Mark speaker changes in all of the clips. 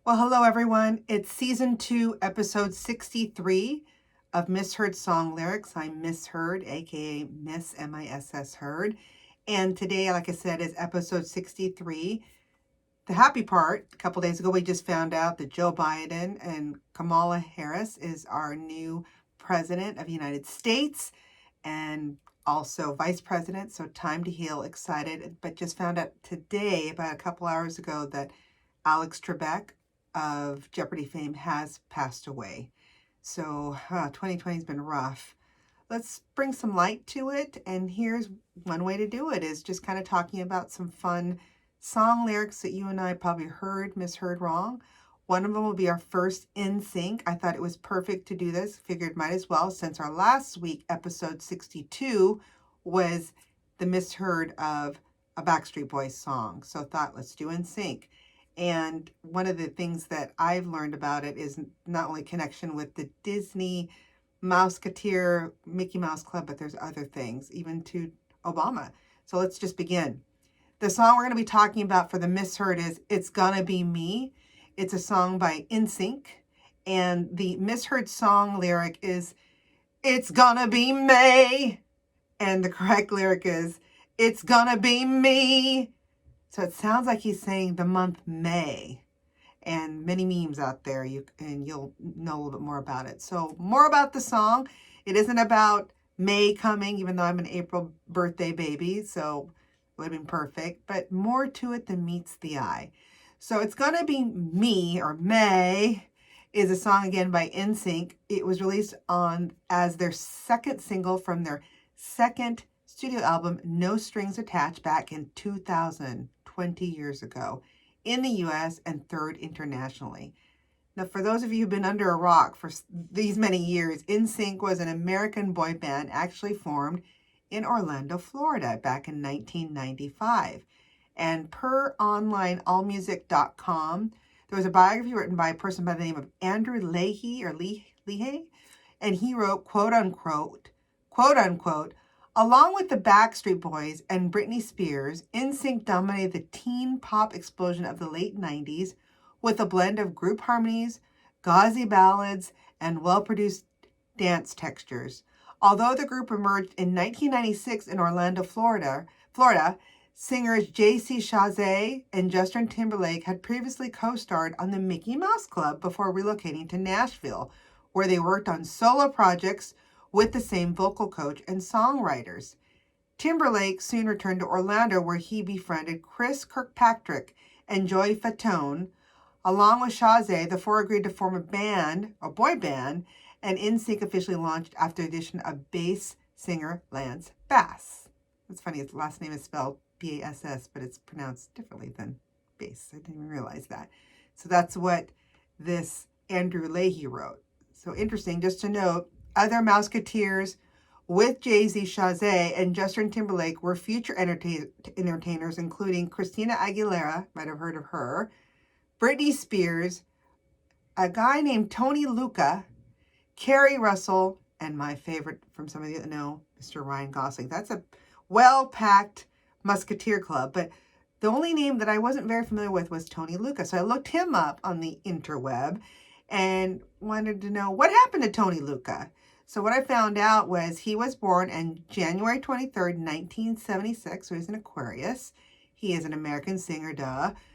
Speaker 1: Well, hello everyone. It's season 2, episode 63 of Misheard Song Lyrics. I'm Misheard, aka Miss MISS Heard. And today, like I said, is episode 63. The happy part, a couple days ago, we just found out that Joe Biden and Kamala Harris is our new president of the United States and also vice president. So time to heal, excited. But just found out today, about a couple hours ago, that Alex Trebek of Jeopardy fame has passed away. So 2020 has been rough. Let's bring some light to it. And here's one way to do it is just kind of talking about some fun song lyrics that you and I probably misheard wrong. One of them will be our first NSYNC. I thought it was perfect to do this. Figured might as well, since our last week, episode 62, was the misheard of a Backstreet Boys song. So thought, let's do NSYNC. And one of the things that I've learned about it is not only connection with the Disney Mouseketeer Mickey Mouse Club, but there's other things, even to Obama. So let's just begin. The song we're going to be talking about for the misheard is It's Gonna Be Me. It's a song by NSYNC. And the misheard song lyric is It's Gonna Be May. And the correct lyric is It's Gonna Be Me. So it sounds like he's saying the month May, and many memes out there, you'll know a little bit more about it. So more about the song. It isn't about May coming, even though I'm an April birthday baby, so it would have been perfect, but more to it than meets the eye. So It's Gonna Be Me, or May, is a song again by NSYNC. It was released as their second single from their second studio album, No Strings Attached, back in 2000. 20 years ago in the US and third internationally. Now, for those of you who've been under a rock for these many years, NSYNC was an American boy band actually formed in Orlando, Florida back in 1995. And per online allmusic.com, there was a biography written by a person by the name of Andrew Leahy, and he wrote, quote unquote, along with the Backstreet Boys and Britney Spears, NSYNC dominated the teen pop explosion of the late 90s with a blend of group harmonies, gauzy ballads, and well-produced dance textures. Although the group emerged in 1996 in Orlando, Florida, singers J.C. Chasez and Justin Timberlake had previously co-starred on the Mickey Mouse Club before relocating to Nashville, where they worked on solo projects with the same vocal coach and songwriters. Timberlake soon returned to Orlando, where he befriended Chris Kirkpatrick and Joey Fatone. Along with Chasez, the four agreed to form a boy band, and NSYNC officially launched after the addition of bass singer Lance Bass. It's funny, his last name is spelled B-A-S-S, but it's pronounced differently than bass. I didn't even realize that. So that's what this Andrew Leahy wrote. So interesting, just to note, other Mouseketeers with Jay-Z, Chasez, and Justin Timberlake were future entertainers, including Christina Aguilera, might have heard of her, Britney Spears, a guy named Tony Lucca, Carrie Russell, and my favorite from some of you that know, Mr. Ryan Gosling. That's a well-packed Musketeer club, but the only name that I wasn't very familiar with was Tony Lucca. So I looked him up on the interweb and wanted to know what happened to Tony Lucca. So what I found out was he was born on January 23rd, 1976, so he's an Aquarius. He is an American singer,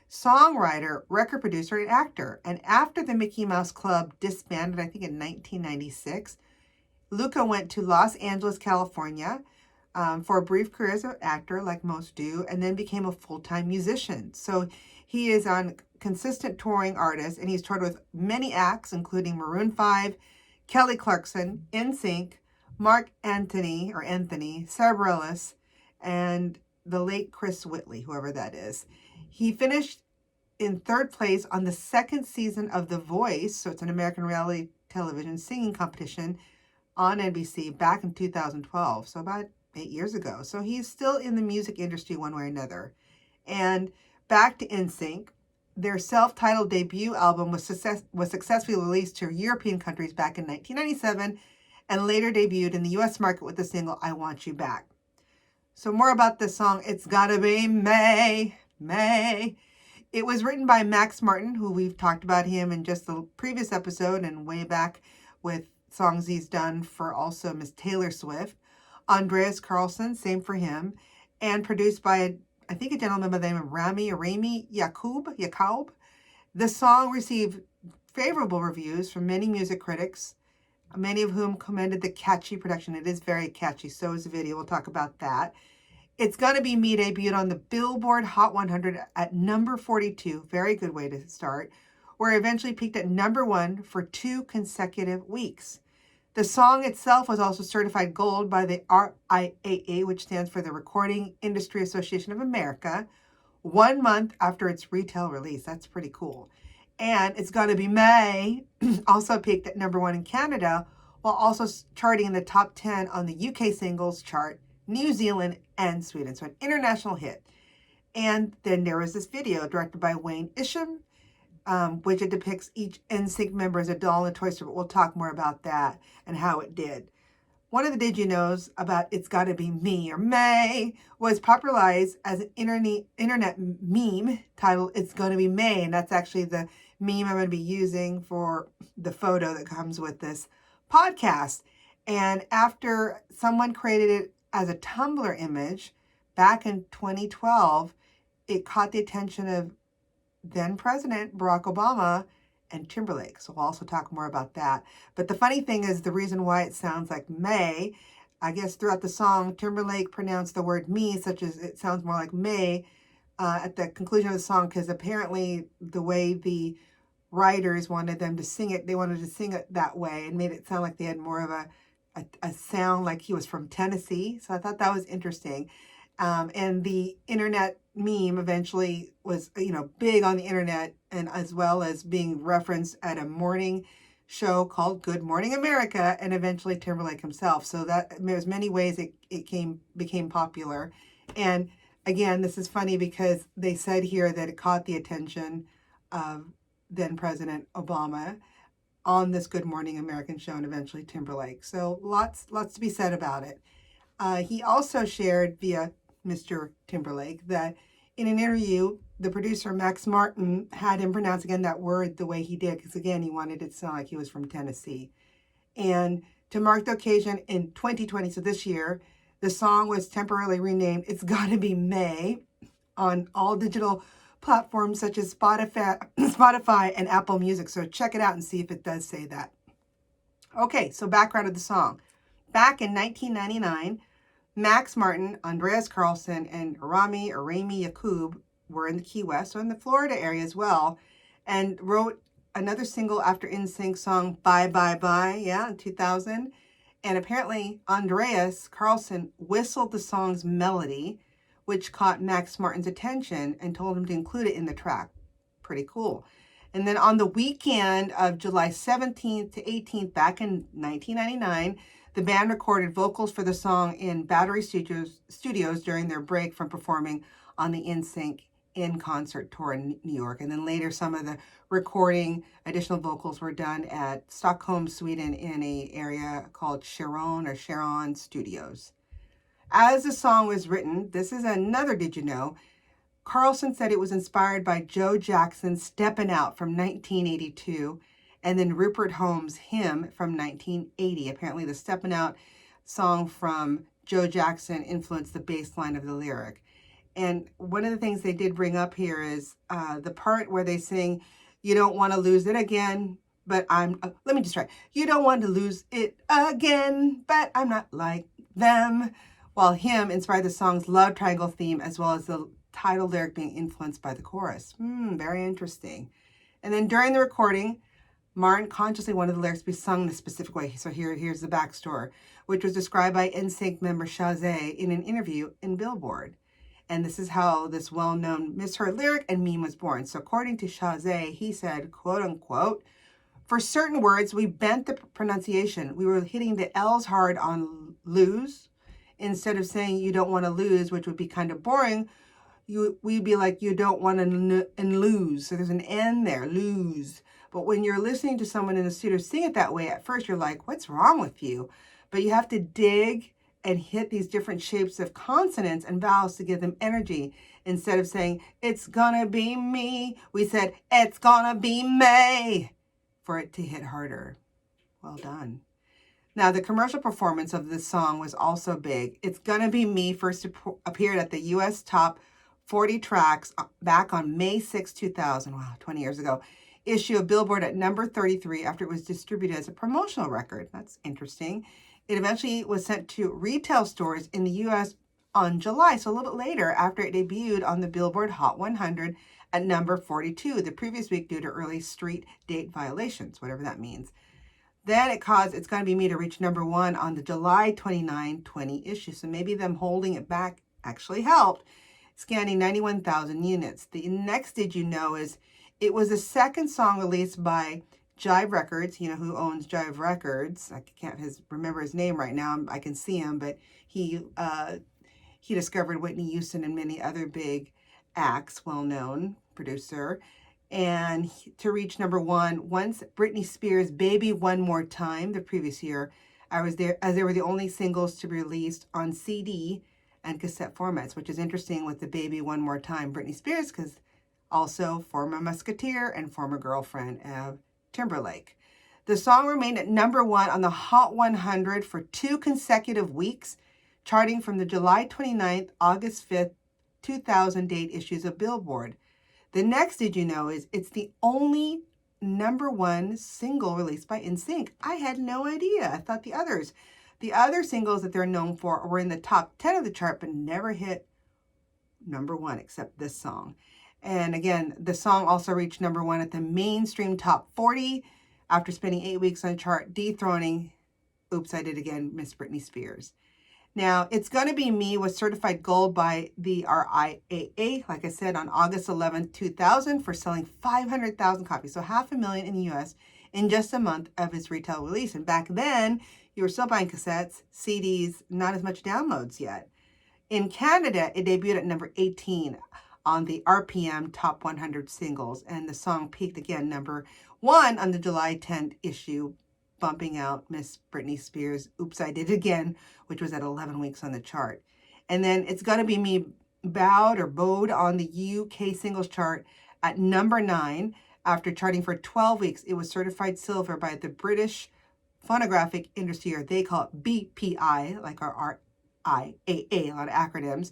Speaker 1: songwriter, record producer, and actor. And after the Mickey Mouse Club disbanded, I think in 1996, Lucca went to Los Angeles, California, for a brief career as an actor, like most do, and then became a full-time musician. So he is on consistent touring artist, and he's toured with many acts, including Maroon 5, Kelly Clarkson, NSYNC, Mark Anthony, Sarah Bareilles, and the late Chris Whitley, whoever that is. He finished in third place on the second season of The Voice, so it's an American reality television singing competition on NBC back in 2012, so about 8 years ago. So he's still in the music industry one way or another. And back to NSYNC. Their self-titled debut album was successfully released to European countries back in 1997 and later debuted in the US market with the single I Want You Back. So more about this song, It's Gotta Be May, May. It was written by Max Martin, who we've talked about him in just the previous episode and way back with songs he's done for also Miss Taylor Swift. Andreas Carlson, same for him. And produced by, I think, a gentleman by the name of Rami Yacoub. The song received favorable reviews from many music critics, many of whom commended the catchy production. It is very catchy. So is the video. We'll talk about that. It's Gonna Be Me debuted on the Billboard Hot 100 at number 42. Very good way to start. Where it eventually peaked at number 1 for 2 consecutive weeks. The song itself was also certified gold by the RIAA, which stands for the Recording Industry Association of America, 1 month after its retail release. That's pretty cool. And It's Gonna Be May also peaked at number 1 in Canada, while also charting in the top 10 on the UK singles chart, New Zealand, and Sweden. So an international hit. And then there was this video directed by Wayne Isham, which it depicts each NSYNC member as a doll and a toy store. But we'll talk more about that and how it did. One of the did you knows about It's Gotta Be Me or May was popularized as an internet meme titled It's Gonna Be May. And that's actually the meme I'm going to be using for the photo that comes with this podcast. And after someone created it as a Tumblr image back in 2012, it caught the attention of then President Barack Obama and Timberlake. So we'll also talk more about that. But the funny thing is the reason why it sounds like May, I guess throughout the song, Timberlake pronounced the word me, such as it sounds more like May at the conclusion of the song, because apparently the way the writers wanted them to sing it, they wanted to sing it that way and made it sound like they had more of a sound like he was from Tennessee. So I thought that was interesting. And the internet meme eventually was, big on the internet, and as well as being referenced at a morning show called Good Morning America, and eventually Timberlake himself. So that there's many ways it became popular. And again, this is funny because they said here that it caught the attention of then President Obama on this Good Morning American show, and eventually Timberlake. So lots to be said about it. He also shared via Mr. Timberlake that in an interview, the producer Max Martin had him pronounce again that word the way he did, because again, he wanted it to sound like he was from Tennessee. And to mark the occasion in 2020, so this year, the song was temporarily renamed It's Gotta Be May on all digital platforms such as Spotify and Apple Music. So check it out and see if it does say that. Okay, so background of the song. Back in 1999, Max Martin, Andreas Carlson, and Rami Yacoub were in the Key West, so in the Florida area as well, and wrote another single after NSYNC's song Bye Bye Bye, in 2000. And apparently Andreas Carlson whistled the song's melody, which caught Max Martin's attention and told him to include it in the track. Pretty cool. And then on the weekend of July 17th to 18th, back in 1999, the band recorded vocals for the song in Battery Studios during their break from performing on the NSYNC in concert tour in New York. And then later, some of the recording, additional vocals were done at Stockholm, Sweden, in an area called Sharon Studios. As the song was written, this is another did you know, Carlson said it was inspired by Joe Jackson's Steppin' Out from 1982, and then Rupert Holmes' Hymn from 1980. Apparently the Steppin' Out song from Joe Jackson influenced the bass line of the lyric. And one of the things they did bring up here is the part where they sing, you don't want to lose it again, but let me just try. You don't want to lose it again, but I'm not like them. While Hymn inspired the song's love triangle theme, as well as the title lyric being influenced by the chorus. Very interesting. And then during the recording, Martin consciously wanted the lyrics to be sung in a specific way. So here's the backstory, which was described by NSYNC member Shazay in an interview in Billboard. And this is how this well-known Misheard lyric and meme was born. So according to Shazay, he said, quote unquote, for certain words, we bent the pronunciation. We were hitting the L's hard on lose. Instead of saying you don't want to lose, which would be kind of boring, we'd be like, you don't want to lose. So there's an N there, lose. But when you're listening to someone in the studio sing it that way, at first you're like, what's wrong with you? But you have to dig and hit these different shapes of consonants and vowels to give them energy. Instead of saying, it's gonna be me, we said, it's gonna be May, for it to hit harder. Well done. Now, the commercial performance of this song was also big. It's Gonna Be Me first appeared at the U.S. Top 40 Tracks back on May 6, 2000, wow, 20 years ago, issue of Billboard at number 33 after it was distributed as a promotional record. That's interesting. It eventually was sent to retail stores in the U.S. on July, so a little bit later after it debuted on the Billboard Hot 100 at number 42 the previous week due to early street date violations, whatever that means. Then it caused It's Gonna Be Me to reach number 1 on the July 29, 20 issue. So maybe them holding it back actually helped, scanning 91,000 units. The next Did You Know is it was the second song released by Jive Records. You know who owns Jive Records. I can't remember his name right now. I can see him, but he discovered Whitney Houston and many other big acts, well-known producer. And to reach number 1, once Britney Spears' Baby One More Time the previous year, as they were the only singles to be released on CD and cassette formats, which is interesting with the Baby One More Time Britney Spears, because also former Musketeer and former girlfriend of Timberlake. The song remained at number 1 on the Hot 100 for 2 consecutive weeks, charting from the July 29th, August 5th, 2000 date issues of Billboard. The next Did You Know is it's the only number 1 single released by NSYNC. I had no idea. I thought the other singles that they're known for were in the top 10 of the chart, but never hit number 1 except this song. And again, the song also reached number 1 at the mainstream top 40 after spending 8 weeks on the chart, dethroning, oops, I did again, Miss Britney Spears. Now, It's Gonna Be Me was certified gold by the RIAA, like I said, on August 11, 2000 for selling 500,000 copies, so 500,000 in the U.S. in just a month of its retail release. And back then, you were still buying cassettes, CDs, not as much downloads yet. In Canada, it debuted at number 18 on the RPM Top 100 Singles, and the song peaked again number 1 on the July 10th issue, bumping out Miss Britney Spears' Oops, I Did It Again, which was at 11 weeks on the chart. And then It's Gonna Be Me bowed on the UK singles chart at number 9 after charting for 12 weeks. It was certified silver by the British Phonographic Industry, or they call it BPI, like our RIAA, a lot of acronyms,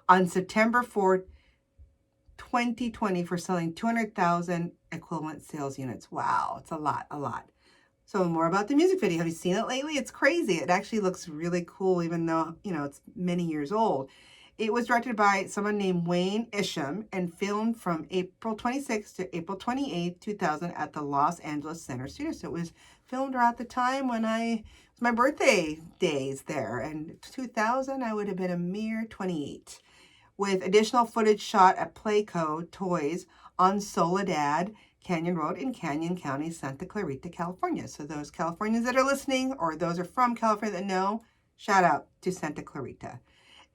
Speaker 1: on September 4, 2020 for selling 200,000 equivalent sales units. Wow, it's a lot. So more about the music video. Have you seen it lately? It's crazy. It actually looks really cool, even though, it's many years old. It was directed by someone named Wayne Isham and filmed from April 26th to April 28th, 2000 at the Los Angeles Center Studio. So it was filmed around the time when it was my birthday days there. And 2000, I would have been a mere 28. With additional footage shot at Playco Toys on Soledad Canyon Road in Canyon County, Santa Clarita, California. So those Californians that are listening, or those are from California that know, shout out to Santa Clarita.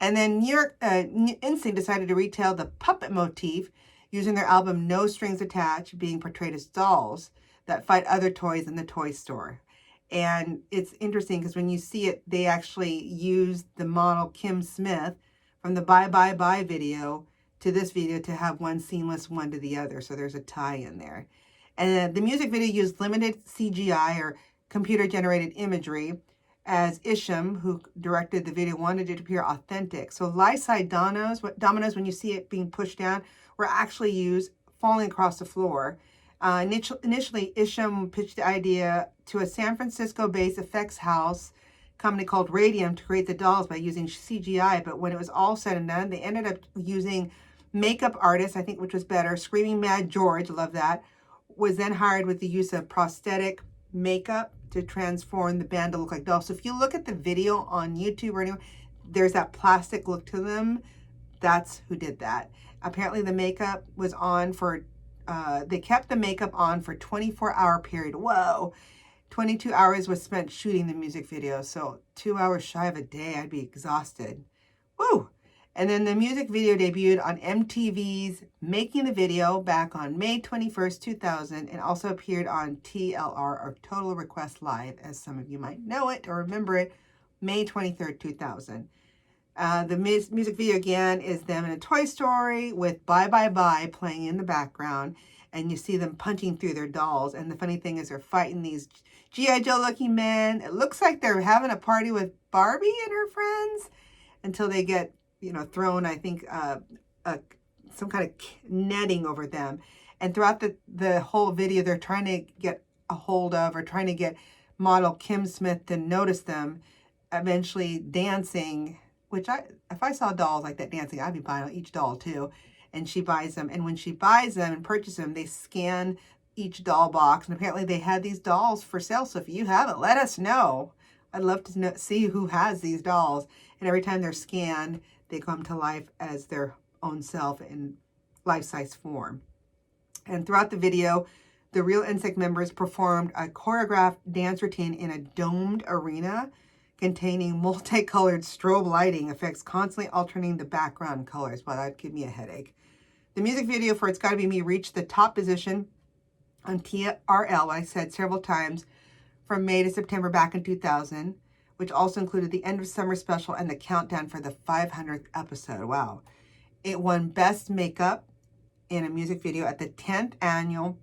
Speaker 1: And then New York NSYNC decided to retell the puppet motif using their album No Strings Attached, being portrayed as dolls that fight other toys in the toy store. And it's interesting because when you see it, they actually used the model Kim Smith from the Bye Bye Bye video to this video to have one seamless one to the other. So there's a tie in there. And the music video used limited CGI, or computer-generated imagery, as Isham, who directed the video, wanted it to appear authentic. So life-size dominoes, when you see it being pushed down, were actually used falling across the floor. Initially, Isham pitched the idea to a San Francisco-based effects house company called Radium to create the dolls by using CGI, but when it was all said and done, they ended up using makeup artists, I think, which was better. Screaming Mad George, love that, was then hired with the use of prosthetic makeup to transform the band to look like dolls. So if you look at the video on YouTube or anywhere, there's that plastic look to them. That's who did that. Apparently the makeup was on for, they kept the makeup on for 24-hour period. Whoa. 22 hours was spent shooting the music video. So 2 hours shy of a day, I'd be exhausted. Woo. And then the music video debuted on MTV's Making the Video back on May 21st, 2000, and also appeared on TLR, or Total Request Live, as some of you might know it or remember it, May 23rd, 2000. The music video again is them in a Toy Story with Bye Bye Bye playing in the background. And you see them punching through their dolls. And the funny thing is they're fighting these G.I. Joe looking men. It looks like they're having a party with Barbie and her friends until they get, thrown, I think, some kind of netting over them. And throughout the whole video, they're trying to get a hold of or trying to get model Kim Smith to notice them, eventually dancing, which if I saw dolls like that dancing, I'd be buying each doll too. And she buys them. And when she buys them and purchases them, they scan each doll box. And apparently they had these dolls for sale. So if you have it, let us know. I'd love to see who has these dolls. And every time they're scanned, they come to life as their own self in life-size form. And throughout the video, the real NSYNC members performed a choreographed dance routine in a domed arena containing multicolored strobe lighting effects, constantly alternating the background colors. Well, that'd give me a headache. The music video for It's Gotta Be Me reached the top position on TRL, I said several times, from May to September back in 2000, which also included the end of summer special and the countdown for the 500th episode. Wow. It won Best Makeup in a Music Video at the 10th Annual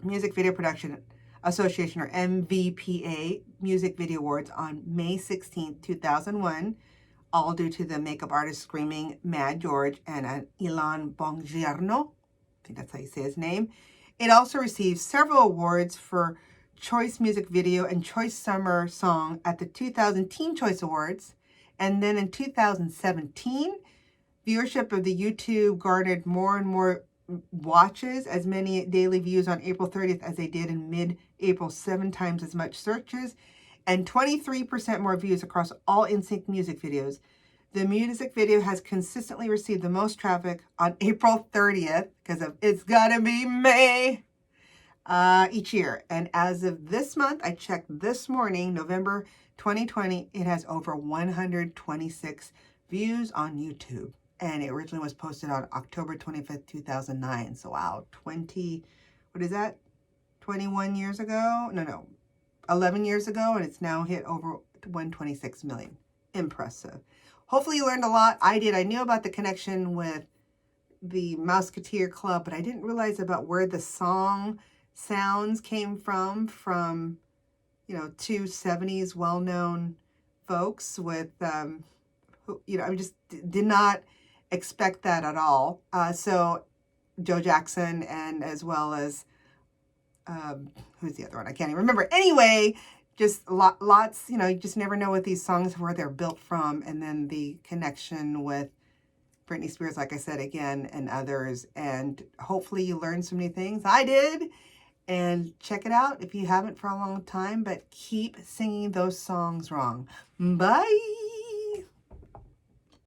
Speaker 1: Music Video Production Association, or MVPA, Music Video Awards on May 16, 2001, all due to the makeup artist screaming Mad George and Ilan Bongiorno. I think that's how you say his name. It also received several awards for Choice Music Video and Choice Summer Song at the 2000 Teen Choice Awards. And then in 2017, viewership of the YouTube garnered more and more watches, as many daily views on April 30th as they did in mid-April, 7 times as much searches, and 23% more views across all NSYNC music videos. The music video has consistently received the most traffic on April 30th because of It's Gotta Be Me each year. And as of this month, I checked this morning, November 2020, it has over 126 views on YouTube. And it originally was posted on October 25th, 2009. So wow, 21 years ago? No, 11 years ago, and it's now hit over 126 million. Impressive. Hopefully you learned a lot. I did. I knew about the connection with the Musketeer Club, but I didn't realize about where the song sounds came from, two 70s well-known folks with, I just did not expect that at all. So Joe Jackson, and as well as who's the other one? I can't even remember. Anyway, just lots, you just never know with these songs where they're built from. And then the connection with Britney Spears, like I said, again, and others. And hopefully you learned so many things. I did. And check it out if you haven't for a long time, but keep singing those songs wrong. Bye.